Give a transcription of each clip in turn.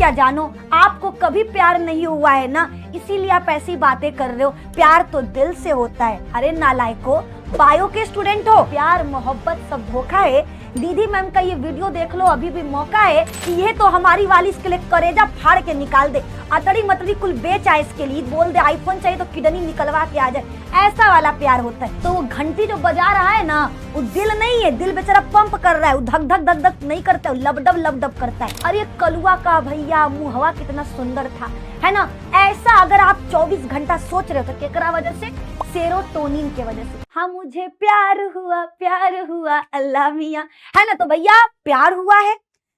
क्या जानो, आपको कभी प्यार नहीं हुआ है ना, इसीलिए आप ऐसी बातें कर रहे हो। प्यार तो दिल से होता है। अरे नालायको, बायो के स्टूडेंट हो। प्यार मोहब्बत सब धोखा है। दीदी मैम का ये वीडियो देख लो, अभी भी मौका है कि ये तो हमारी वाली इसके लिए करेजा फाड़ के निकाल दे, अतड़ी मतड़ी कुल बेच आए इसके लिए, बोल दे आईफोन चाहिए तो किडनी निकलवा के आ जाए। ऐसा वाला प्यार होता है। तो वो घंटी जो बजा रहा है ना, वो दिल नहीं है, दिल बेचारा पंप कर रहा है, वो धक धक धक धक नहीं करता, लबडब करता है। अरे कलुआ का भैया मुहवा कितना सुंदर था, है ना। ऐसा अगर आप 24 घंटा सोच रहे हो तो केकरा वजह से? सेरोटोनिन के वजह से। हाँ मुझे प्यार हुआ अल्लाह मियाँ, है ना। तो भैया प्यार हुआ है,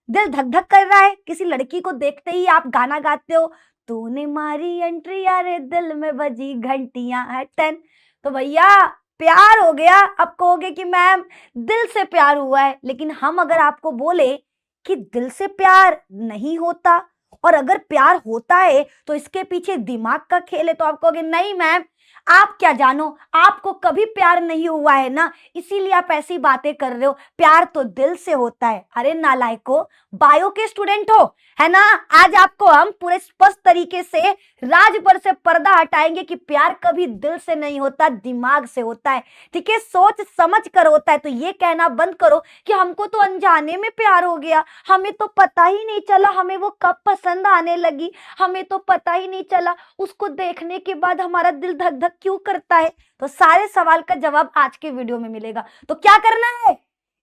दिल धक धक कर रहा है, किसी लड़की को देखते ही आप गाना गाते हो, तूने मारी एंट्री यारे दिल में बजी घंटियां है 10। तो भैया प्यार हो गया। अब कहोगे कि मैम दिल से प्यार हुआ है, लेकिन हम अगर आपको बोले कि दिल से प्यार नहीं होता और अगर प्यार होता है तो इसके पीछे दिमाग का खेल है, तो आप कहोगे नहीं मैम आप क्या जानो, आपको कभी प्यार नहीं हुआ है ना, इसीलिए आप ऐसी बातें कर रहे हो। प्यार तो दिल से होता है। अरे नालायको, बायो के स्टूडेंट हो, है ना। आज आपको हम पूरे स्पष्ट तरीके से राज पर से पर्दा हटाएंगे कि प्यार कभी दिल से नहीं होता, दिमाग से होता है। ठीक है, सोच समझ कर होता है। तो ये कहना बंद करो कि हमको तो अनजाने में प्यार हो गया, हमें तो पता ही नहीं चला हमें वो कब पसंद आने लगी, हमें तो पता ही नहीं चला उसको देखने के बाद हमारा दिल धक धक क्यों करता है। तो सारे सवाल का जवाब आज के वीडियो में मिलेगा। तो क्या करना है?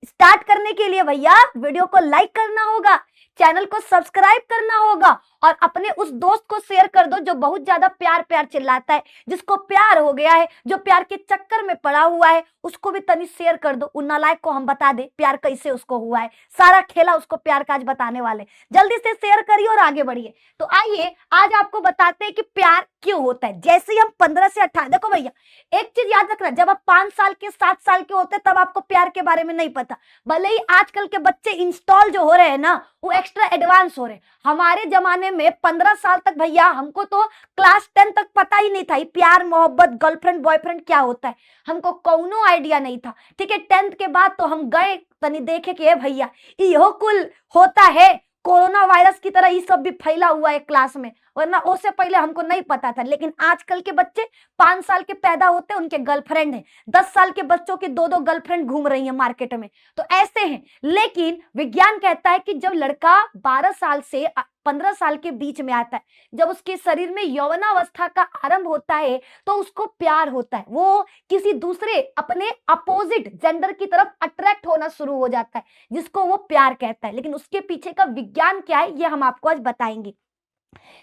स्टार्ट करने के लिए भैया वीडियो को लाइक करना होगा, चैनल को सब्सक्राइब करना होगा और अपने उस दोस्त को शेयर कर दो जो बहुत ज्यादा प्यार प्यार चिल्लाता है, जिसको प्यार हो गया है, जो प्यार के चक्कर में पड़ा हुआ है, उसको भी तनी शेयर कर दो। उन नालायक को हम बता दे प्यार कैसे उसको हुआ है, सारा खेला उसको प्यार का आज बताने वाले। जल्दी से शेयर करिए और आगे बढ़िए। तो आइए आज आपको बताते हैं कि प्यार क्यों होता है। जैसे ही हम 15 से 18, देखो भैया एक चीज याद रखना, जब आप 5 साल के 7 साल के होते तब आपको प्यार के बारे में नहीं पता। भले ही आजकल के बच्चे इंस्टॉल जो हो रहे हैं ना वो एक्स्ट्रा एडवांस हो रहे हैं। हमारे जमाने में 15 साल तक भैया हमको तो क्लास 10 तक पता ही नहीं था प्यार मोहब्बत गर्लफ्रेंड बॉयफ्रेंड क्या होता है, हमको कोनो आइडिया नहीं था। ठीक है, 10th के बाद तो हम गए तनी देखे कि भैया यो कुल होता है, कोरोना वायरस की तरह ये सब भी फैला हुआ है क्लास में, वरना उससे पहले हमको नहीं पता था। लेकिन आजकल के बच्चे 5 साल के पैदा होते हैं उनके गर्लफ्रेंड है, 10 साल के बच्चों की 2-2 गर्लफ्रेंड घूम रही है मार्केट में, तो ऐसे हैं। लेकिन विज्ञान कहता है कि जब लड़का 12 साल से 15 साल के बीच में आता है, जब उसके शरीर में यौवनावस्था का आरंभ होता है तो उसको प्यार होता है, वो किसी दूसरे अपने अपोजिट जेंडर की तरफ अट्रैक्ट होना शुरू हो जाता है, जिसको वो प्यार कहता है। लेकिन उसके पीछे का विज्ञान क्या है ये हम आपको आज बताएंगे।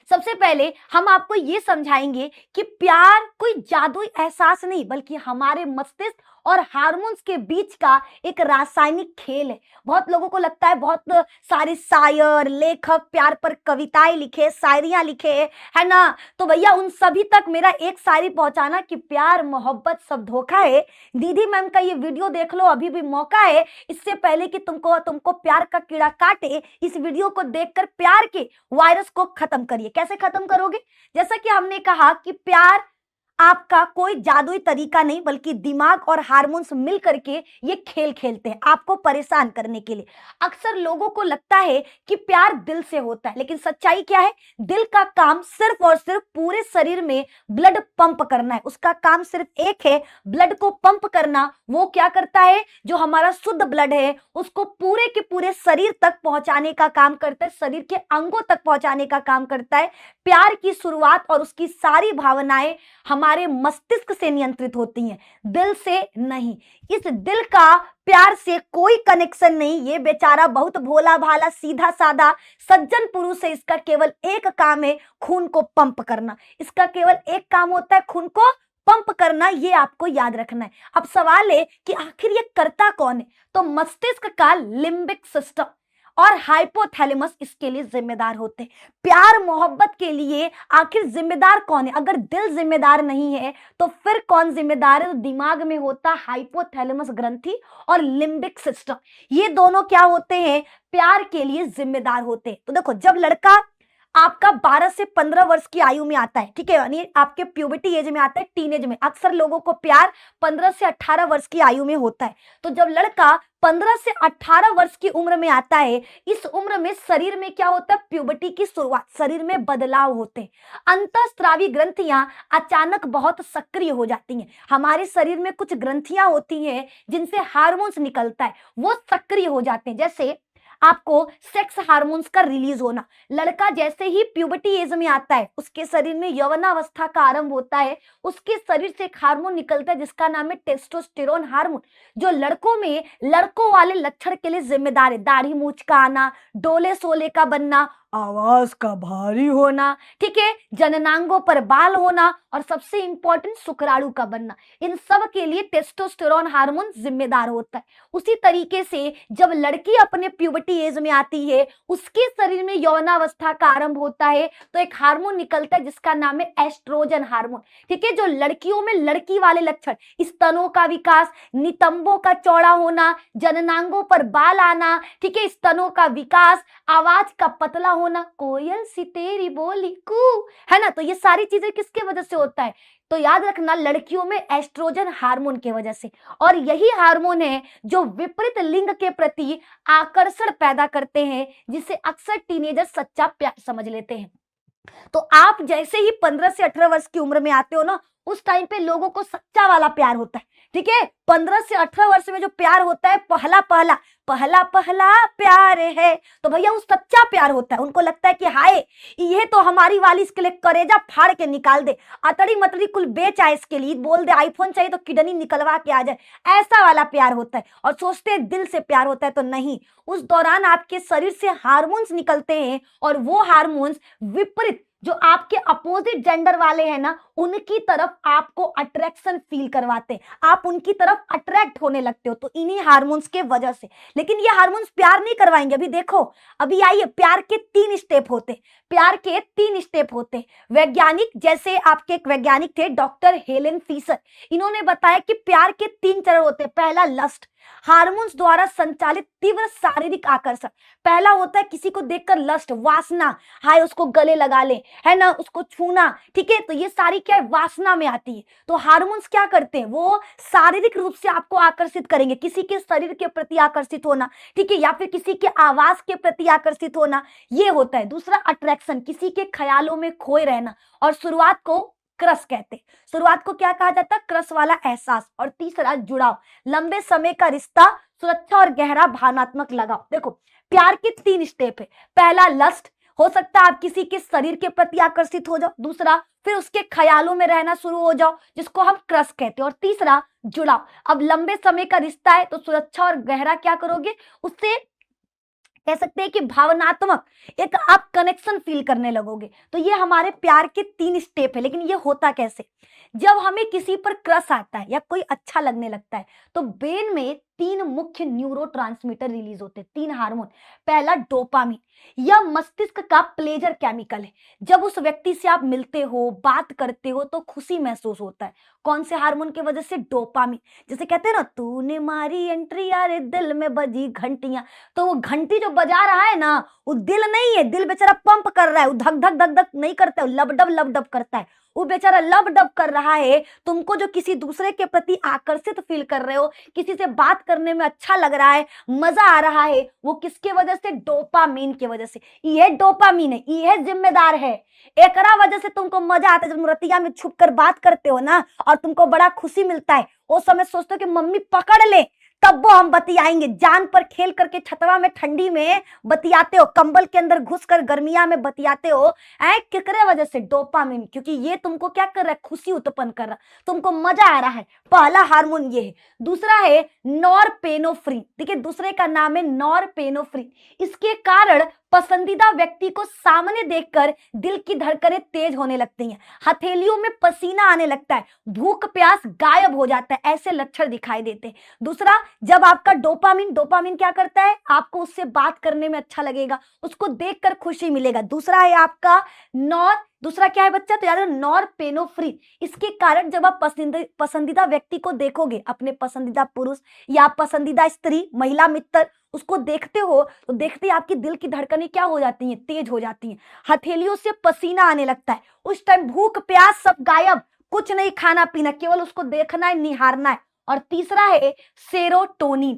सबसे पहले हम आपको ये समझाएंगे कि प्यार कोई जादुई एहसास नहीं, बल्कि हमारे मस्तिष्क और हार्मोन्स के बीच का एक रासायनिक खेल है। बहुत लोगों को लगता है बहुत सारे शायर लेखक प्यार पर कविताएं लिखे, शायरियां लिखे, है ना। तो भैया उन सभी तक मेरा एक शायरी पहुंचाना कि प्यार मोहब्बत सब धोखा है। दीदी मैम का ये वीडियो देख लो, अभी भी मौका है। इससे पहले कि तुमको प्यार का कीड़ा काटे, इस वीडियो को देखकर प्यार के वायरस को खत्म करिए। कैसे खत्म करोगे? जैसा कि हमने कहा कि प्यार आपका कोई जादुई तरीका नहीं, बल्कि दिमाग और हार्मोन्स मिल करके ये खेल खेलते हैं आपको परेशान करने के लिए। अक्सर लोगों को लगता है कि प्यार दिल से होता है, लेकिन सच्चाई क्या है? दिल का काम सिर्फ और सिर्फ पूरे शरीर में ब्लड पंप करना है। उसका काम सिर्फ एक है, ब्लड को पंप करना। वो क्या करता है? जो हमारा शुद्ध ब्लड है उसको पूरे के पूरे शरीर तक पहुंचाने का काम करता है, शरीर के अंगों तक पहुंचाने का काम करता है। प्यार की शुरुआत और उसकी सारी भावनाएं हमारे मस्तिष्क से नियंत्रित होती हैं, दिल से नहीं। इस दिल का प्यार से कोई कनेक्शन नहीं। ये बेचारा बहुत भोला भाला सीधा साधा सज्जन पुरुष है, इसका केवल एक काम है खून को पंप करना। इसका केवल एक काम होता है खून को पंप करना, ये आपको याद रखना है। अब सवाल है कि आखिर ये करता कौन है? तो मस्तिष्क का लिम्बिक सिस्टम और हाइपोथैलेमस इसके लिए जिम्मेदार होते हैं। प्यार मोहब्बत के लिए आखिर जिम्मेदार कौन है? अगर दिल जिम्मेदार नहीं है तो फिर कौन जिम्मेदार है? तो दिमाग में होता हाइपोथैलेमस ग्रंथि और लिम्बिक सिस्टम। ये दोनों क्या होते हैं? प्यार के लिए जिम्मेदार होते हैं। तो देखो जब लड़का आपका 12 से 15 वर्ष की आयु में आता है, ठीक है, यानी आपके प्यूबर्टी एज में आता है, टीनेज में। अक्सर लोगों को प्यार 15 से 18 वर्ष की आयु में होता है। तो जब लड़का 15 से 18 वर्ष की उम्र में आता है, इस उम्र में शरीर में क्या होता है, प्यूबर्टी की शुरुआत, शरीर में बदलाव होते हैं। अंतःस्रावी ग्रंथियां अचानक बहुत सक्रिय हो जाती हैं। हमारे शरीर में कुछ ग्रंथियां होती हैं जिनसे हार्मोन्स निकलता है, वो सक्रिय हो जाते हैं। जैसे आपको सेक्स हार्मोन्स का रिलीज होना। लड़का जैसे ही प्यूबर्टी एज में आता है, उसके शरीर में यौवनावस्था का आरंभ होता है, उसके शरीर से एक हार्मोन निकलता है जिसका नाम है टेस्टोस्टेरोन हार्मोन, जो लड़कों में लड़कों वाले लक्षण के लिए जिम्मेदार है। दाढ़ी मूंछ का आना, डोले सोले का बनना, आवाज का भारी होना, ठीक है, जननांगों पर बाल होना, और सबसे इंपॉर्टेंट शुक्राणु का बनना। इन सब के लिए टेस्टोस्टेरोन हार्मोन जिम्मेदार होता है। उसी तरीके से जब लड़की अपने प्यूबर्टी एज में आती है, उसके शरीर में यौवनावस्था का आरंभ होता है, तो एक हार्मोन निकलता है जिसका नाम है एस्ट्रोजन हार्मोन, ठीक है, जो लड़कियों में लड़की वाले लक्षण, स्तनों का विकास, नितंबों का चौड़ा होना, जननांगों पर बाल आना, ठीक है, स्तनों का विकास, आवाज का पतला होना, कोयल सी तेरी बोली कू, है ना। तो ये सारी चीजें किसके वजह से होता है, तो याद रखना, लड़कियों में एस्ट्रोजन हार्मोन की वजह से। और यही हार्मोन है जो विपरीत लिंग के प्रति आकर्षण पैदा करते हैं, जिसे अक्सर टीनेजर सच्चा प्यार समझ लेते हैं। तो आप जैसे ही 15 से 18 वर्ष की उम्र में आते हो ना, उस टाइम पे लोगों को सच्चा वाला प्यार होता है, ठीक है। 15 से 18 वर्ष में जो प्यार होता है, पहला पहला पहला पहला प्यार है, तो भैया वो सच्चा प्यार होता है। उनको लगता है कि हाय, ये तो हमारी वाली इसके लिए करेजा फाड़ के निकाल दे, अतड़ी मतड़ी कुल बेच आए इसके लिए, बोल दे आईफोन चाहिए तो किडनी निकलवा के आ जाए, ऐसा वाला प्यार होता है। और सोचते हैं दिल से प्यार होता है, तो नहीं, उस दौरान आपके शरीर से हार्मोन्स निकलते हैं, और वो हार्मोन्स विपरीत, जो आपके अपोजिट जेंडर वाले हैं ना, उनकी तरफ आपको अट्रैक्शन फील करवाते हैं, आप उनकी तरफ अट्रैक्ट होने लगते हो, तो इन्हीं हार्मोन्स के वजह से। लेकिन ये हार्मोन्स प्यार नहीं करवाएंगे। अभी देखो, अभी आइए, प्यार के 3 स्टेप होते, प्यार के 3 स्टेप होते। वैज्ञानिक, जैसे आपके एक वैज्ञानिक थे डॉक्टर हेलेन फीसर, इन्होंने बताया कि प्यार के 3 चरण होते। पहला लस्ट, हार्मोन्स द्वारा संचालित तीव्र शारीरिक आकर्षण। पहला होता है किसी को देखकर लस्ट, वासना, हाय उसको गले लगा ले, है ना, उसको छूना, ठीक है, तो ये सारी क्या है, वासना में आती है। तो हार्मोन्स क्या करते हैं, वो शारीरिक रूप से आपको आकर्षित करेंगे, किसी के शरीर के प्रति आकर्षित होना, ठीक है, या फिर किसी के आवाज के प्रति आकर्षित होना, ये होता है। दूसरा अट्रैक्शन, किसी के ख्यालों में खोए रहना, और शुरुआत को क्रश कहते, शुरुआत को क्या कहा जाता है, क्रश वाला एहसास। और तीसरा जुड़ाव, लंबे समय का रिश्ता, सुरक्षा और गहरा भावनात्मक लगाव। देखो, प्यार के 3 स्टेप है। पहला लस्ट, हो सकता है आप किसी के शरीर के प्रति आकर्षित हो जाओ। दूसरा, फिर उसके ख्यालों में रहना शुरू हो जाओ, जिसको हम क्रश कहते हैं। और तीसरा, जुड़ाव। अब लंबे समय का रिश्ता है तो सुरक्षा और गहरा क्या करोगे, उससे कह सकते हैं कि भावनात्मक एक आप कनेक्शन फील करने लगोगे। तो ये हमारे प्यार के 3 स्टेप है। लेकिन ये होता कैसे, जब हमें किसी पर क्रश आता है या कोई अच्छा लगने लगता है, तो ब्रेन में 3 मुख्य न्यूरोट्रांसमीटर रिलीज होते हैं, 3 हार्मोन। पहला डोपामिन, यह मस्तिष्क का प्लेजर केमिकल है। जब उस व्यक्ति से आप मिलते हो, बात करते हो, तो खुशी महसूस होता है। कौन से हार्मोन की वजह से, डोपामिन। जैसे कहते हैं ना, तूने मारी एंट्री यारे दिल में बजी घंटियां, तो वो घंटी जो बजा रहा है ना, वो दिल नहीं है, दिल बेचारा पंप कर रहा है, वो धक धक धक धक नहीं करता है, लब डब करता है, वो बेचारा लब डब कर रहा है। तुमको जो किसी दूसरे के प्रति आकर्षित फील कर रहे हो, किसी से बात करने में अच्छा लग रहा है, मजा आ रहा है, वो किसके वजह से, डोपामीन की वजह से। ये डोपामीन है, ये जिम्मेदार है। एकरा वजह से तुमको मजा आता है, जब रतिया में छुप कर बात करते हो ना, और तुमको बड़ा खुशी मिलता है, उस समय सोचते हो कि मम्मी पकड़ ले, तब वो हम बतियाएंगे। जान पर खेल करके छतवा में ठंडी में बतियाते हो, कंबल के अंदर घुसकर गर्मिया में बतियाते हो, किकरे वजह से, डोपामिन, क्योंकि ये तुमको क्या कर रहा है, खुशी उत्पन्न कर रहा है, तुमको मजा आ रहा है। पहला हार्मोन ये है। दूसरा है नॉरपेनोफ्रिन, देखिए दूसरे का नाम है नॉरपेनोफ्रिन। इसके कारण पसंदीदा व्यक्ति को सामने देखकर दिल की धड़कनें तेज होने लगती हैं, हथेलियों में पसीना आने लगता है, भूख प्यास गायब हो जाता है, ऐसे लक्षण दिखाई देते हैं। दूसरा, जब आपका डोपामिन क्या करता है, आपको उससे बात करने में अच्छा लगेगा, उसको देखकर खुशी मिलेगा। दूसरा है आपका नॉर दूसरा क्या है बच्चा, तो याद रखना नॉरपेनोफ्रिन। इसके कारण जब आप पसंदीदा व्यक्ति को देखोगे, अपने पसंदीदा पुरुष या पसंदीदा स्त्री, महिला मित्र, उसको देखते हो तो देखते ही आपकी दिल की धड़कनें क्या हो जाती हैं, तेज हो जाती हैं, हथेलियों से पसीना आने लगता है। उस टाइम भूख प्यास सब गायब, कुछ नहीं खाना पीना, केवल उसको देखना है, निहारना है। और तीसरा है सेरोटोनिन।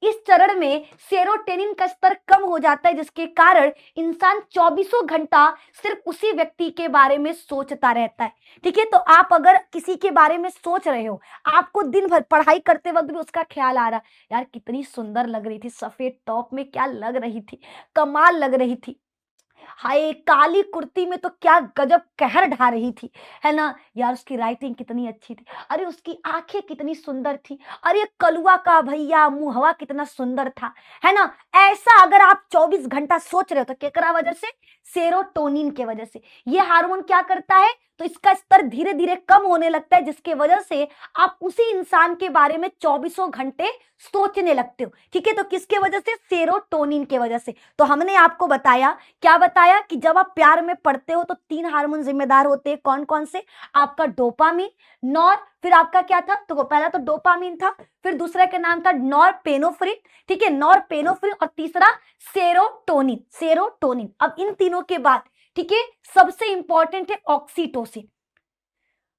इस चरण में सेरोटोनिन का स्तर कम हो जाता है, जिसके कारण इंसान 24 घंटा सिर्फ उसी व्यक्ति के बारे में सोचता रहता है। ठीक है, तो आप अगर किसी के बारे में सोच रहे हो, आपको दिन भर पढ़ाई करते वक्त भी उसका ख्याल आ रहा, यार कितनी सुंदर लग रही थी, सफेद टॉप में क्या लग रही थी, कमाल लग रही थी, हाय काली कुर्ती में तो क्या गजब कहर ढा रही थी, है ना यार, उसकी राइटिंग कितनी अच्छी थी, अरे उसकी आंखें कितनी सुंदर थी, अरे कलुआ का भैया मुहवा कितना सुंदर था, है ना। ऐसा अगर आप 24 घंटा सोच रहे हो तो केकरा वजह से, सेरोटोनिन के वजह से। ये हार्मोन क्या करता है, तो इसका स्तर धीरे धीरे कम होने लगता है, जिसके वजह से आप उसी इंसान के बारे में 24 घंटे सोचने लगते हो। ठीक है, तो किसके वजह से, सेरोटोनिन के वजह से। तो हमने आपको बताया, क्या बताया कि जब आप प्यार में पड़ते हो तो 3 हार्मोन जिम्मेदार होते हैं, कौन कौन से, आपका डोपामीन, नॉर, फिर आपका क्या था, तो पहला तो डोपामीन था, फिर दूसरा का नाम था नॉरपेनोफ्रिन, ठीक है, नॉरपेनोफ्रिन, और तीसरा सेरोटोनिन, सेरोटोनिन। अब इन तीनों के बाद, ठीक है, सबसे इंपॉर्टेंट है ऑक्सीटोसिन।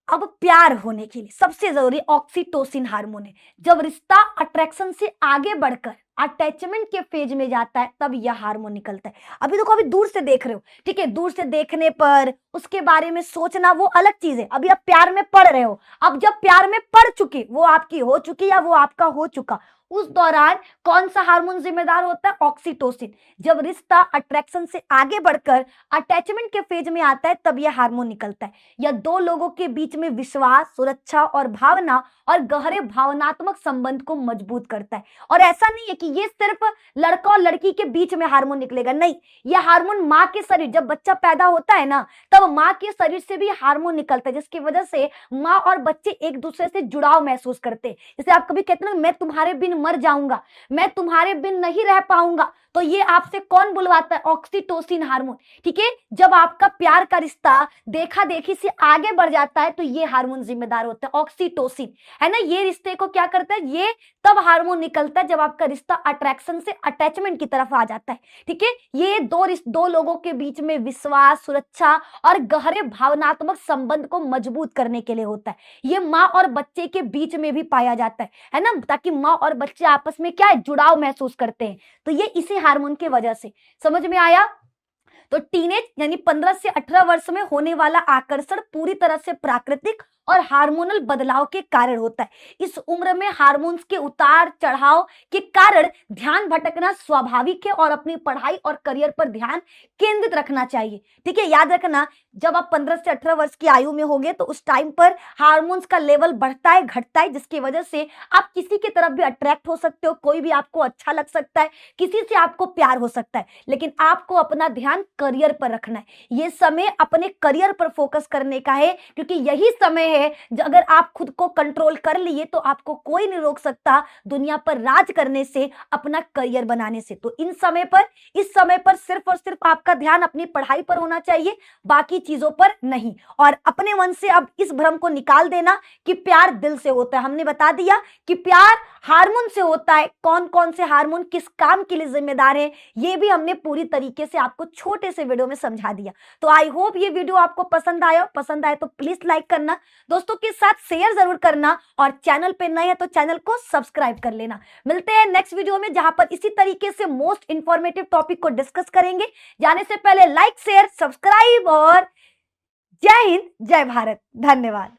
अब प्यार होने के लिए सबसे जरूरी ऑक्सीटोसिन हार्मोन है। जब रिश्ता अट्रैक्शन से आगे बढ़कर अटैचमेंट के फेज में जाता है, तब यह हार्मोन निकलता है। अभी देखो, अभी दूर से देख रहे हो, ठीक है, दूर से देखने पर उसके बारे में सोचना वो अलग चीज है। अभी आप प्यार में पड़ रहे हो, अब जब प्यार में पड़ चुके, वो आपकी हो चुकी या वो आपका हो चुका, उस दौरान कौन सा हार्मोन जिम्मेदार होता है, ऑक्सीटोसिन। जब रिश्ता अट्रैक्शन से आगे बढ़कर अटैचमेंट के फेज में आता है, तब यह हार्मोन निकलता है। यह दो लोगों के बीच में विश्वास, सुरक्षा और भावना और गहरे भावनात्मक संबंध को मजबूत करता है। और ऐसा नहीं है कि ये सिर्फ लड़का और लड़की के बीच में हार्मोन निकलेगा, नहीं, यह हार्मोन माँ के शरीर, जब बच्चा पैदा होता है ना, तब माँ के शरीर से भी हार्मोन निकलता है, जिसकी वजह से माँ और बच्चे एक दूसरे से जुड़ाव महसूस करते हैं। जैसे आप कभी कहते हैं ना, मैं तुम्हारे बिन मर जाऊंगा, मैं तुम्हारे बिन नहीं रह पाऊंगा, तो ये आपसे कौन बुलवाता है, ऑक्सीटोसिन हार्मोन। ठीक है, जब आपका प्यार का रिश्ता देखा देखी से आगे बढ़ जाता है, तो ये हार्मोन जिम्मेदार होता है, ऑक्सीटोसिन, है ना। ये रिश्ते को क्या करता है, ये तब हार्मोन निकलता है जब आपका रिश्ता अट्रैक्शन से अटैचमेंट की तरफ आ जाता है। ठीक है, ये दो लोगों के बीच में विश्वास, सुरक्षा और गहरे भावनात्मक संबंध को मजबूत करने के लिए होता है। ये माँ और बच्चे के बीच में भी पाया जाता है ना, ताकि माँ और बच्चे आपस में क्या है, जुड़ाव महसूस करते हैं। तो ये इसी हार्मोन की वजह से, समझ में आया। तो टीनेज यानी 15 से 18 वर्ष में होने वाला आकर्षण पूरी तरह से प्राकृतिक और हार्मोनल बदलाव के कारण होता है। इस उम्र में हार्मोन्स के उतार चढ़ाव के कारण ध्यान भटकना स्वाभाविक है, और अपनी पढ़ाई और करियर पर ध्यान केंद्रित रखना चाहिए। ठीक है, याद रखना, जब आप 15 से 18 वर्ष की आयु में होंगे तो उस टाइम पर हार्मोन्स का लेवल बढ़ता है, घटता है, जिसकी वजह से आप किसी की तरफ भी अट्रैक्ट हो सकते हो, कोई भी आपको अच्छा लग सकता है, किसी से आपको प्यार हो सकता है, लेकिन आपको अपना ध्यान करियर पर रखना है। ये समय अपने करियर पर फोकस करने का है, क्योंकि यही समय है अगर आप खुद को कंट्रोल कर लिए तो आपको कोई नहीं रोक सकता दुनिया पर राज करने से, अपना करियर बनाने से। तो इस समय पर सिर्फ और सिर्फ आपका ध्यान अपनी पढ़ाई पर होना चाहिए, बाकी चीजों पर नहीं। और अपने मन से अब इस भ्रम को निकाल देना कि प्यार दिल से होता है। हमने बता दिया कि प्यार हार्मोन से होता है, कौन कौन से हार्मोन किस काम के लिए जिम्मेदार है, ये भी हमने पूरी तरीके से आपको छोटे से वीडियो में समझा दिया। तो आई होप ये वीडियो आपको पसंद आए तो प्लीज लाइक करना, दोस्तों के साथ शेयर जरूर करना, और चैनल पे नए हैं तो चैनल को सब्सक्राइब कर लेना। मिलते हैं नेक्स्ट वीडियो में, जहां पर इसी तरीके से मोस्ट इंफॉर्मेटिव टॉपिक को डिस्कस करेंगे। जाने से पहले लाइक, शेयर, सब्सक्राइब, और जय हिंद, जय भारत, धन्यवाद।